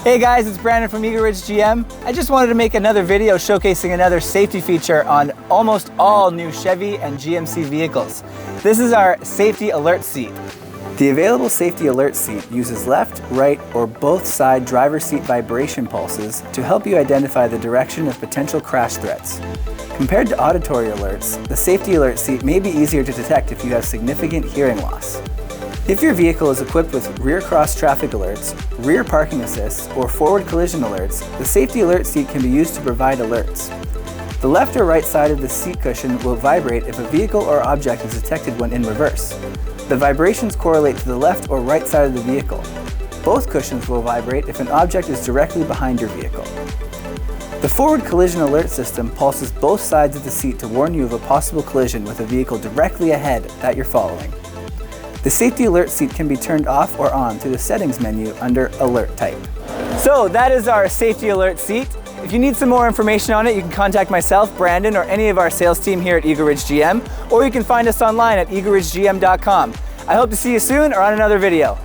Hey guys, it's Brandon from Eagle Ridge GM. I just wanted to make another video showcasing another safety feature on almost all new Chevy and GMC vehicles. This is our safety alert seat. The available safety alert seat uses left, right, or both side driver's seat vibration pulses to help you identify the direction of potential crash threats. Compared to auditory alerts, the safety alert seat may be easier to detect if you have significant hearing loss. If your vehicle is equipped with rear cross traffic alerts, rear parking assists, or forward collision alerts, the safety alert seat can be used to provide alerts. The left or right side of the seat cushion will vibrate if a vehicle or object is detected when in reverse. The vibrations correlate to the left or right side of the vehicle. Both cushions will vibrate if an object is directly behind your vehicle. The forward collision alert system pulses both sides of the seat to warn you of a possible collision with a vehicle directly ahead that you're following. The safety alert seat can be turned off or on through the settings menu under alert type. So that is our safety alert seat. If you need some more information on it, you can contact myself, Brandon, or any of our sales team here at Eagle Ridge GM, or you can find us online at eagleridgegm.com. I hope to see you soon or on another video.